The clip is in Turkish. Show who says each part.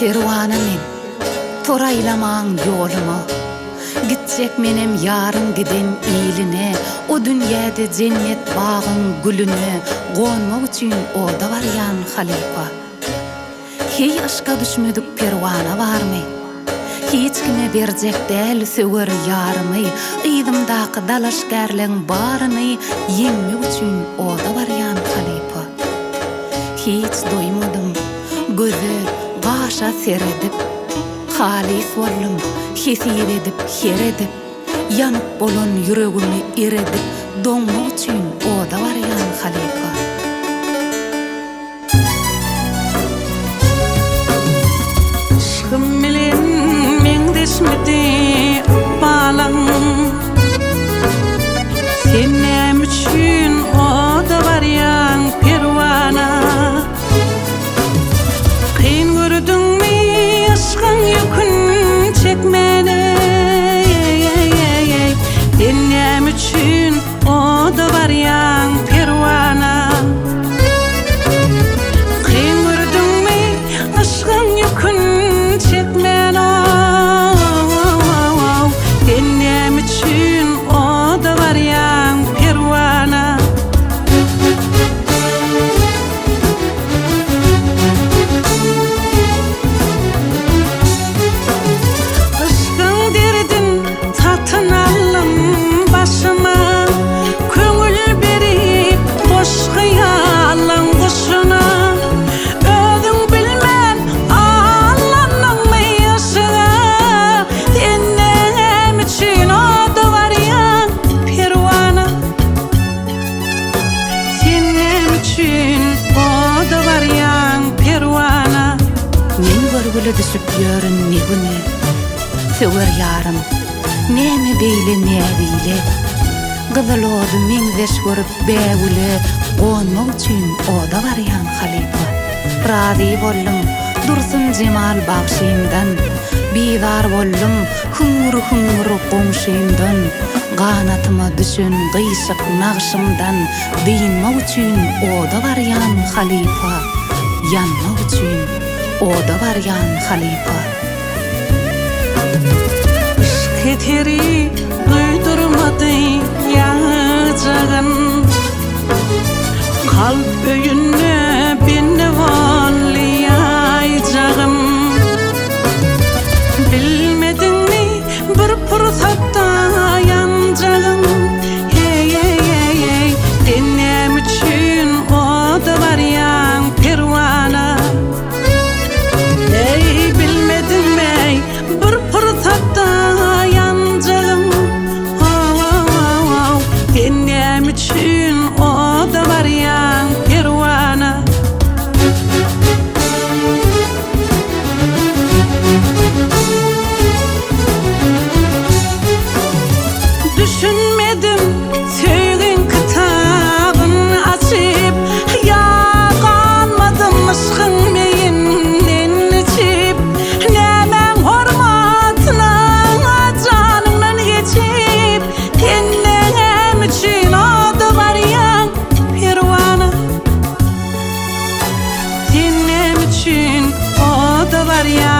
Speaker 1: Perwana men, toraylaman yolumu. Gitjek menem yarın giden iline, o dünyada cennet bağın gülüne, gonmak üçün oda baryan halifa. Hiç aşka düşmüdük perwana barmy? Hiç kime berjek däl söwer yarmy, ydymdaky dalaşgärleň baryny ýemmek üçün oda baryan halifa. Hiç doýmadym, gözü gaşa seredip, halis bollum, hesir edip, her edip, yanıp bolan yüregimi eredip, doňmak üçün oda baryan halifa.
Speaker 2: Aşkım bilen meňdeşmedi balan, sen näme üçün oda baryan perwana. Kyn gördüňmi aşkyň ýükün çekmeni, sen näme üçün oda baryan perwana. Kyn gördüňmi aşkyň ýükün çekmeni, sen näme üçün oda baryan perwana. Aşkyň derdin tatyn alym başyma, köňül berip boş hyýalyň guşuna. Özüň bilmän allanyňmy ýaşaga, sen näme üçün oda baryan perwana. Sen näme üçün oda baryan perwana.
Speaker 1: Men görgüle düşüp ýörün ne güni, söwer yarym, näme beýle näbile. Gyzyl ody meňzeş görüp bäwüle, gonmak üçün oda baryan halifa. Razy bollum, dursun jemal bagşymdan, bizar bollum, hüngür goňşymdan. Ganatyma düşen gyşyk nagşymdan, diýinmek üçün oda baryan halifa. Yanmak üçün oda baryan halifa.
Speaker 2: Keteri duydurmady ýağjagyn, kalp öýüne beni vally ýaýjagym. Bilmediňmi bir pursatda ýanjagym, hey, sen näme üçün oda baryan perwana. Hey, bilmediňmi bir pursatda ýanjagym, sen näme üçün oda baryan perwana. Düşünmedim söýgen kitabyn açyp, ýaganmadym aşkyň meýinden içip. Nämen hormatyna janyňdan geçip, sen näme üçün oda baryan perwana. Sen näme üçün oda baryan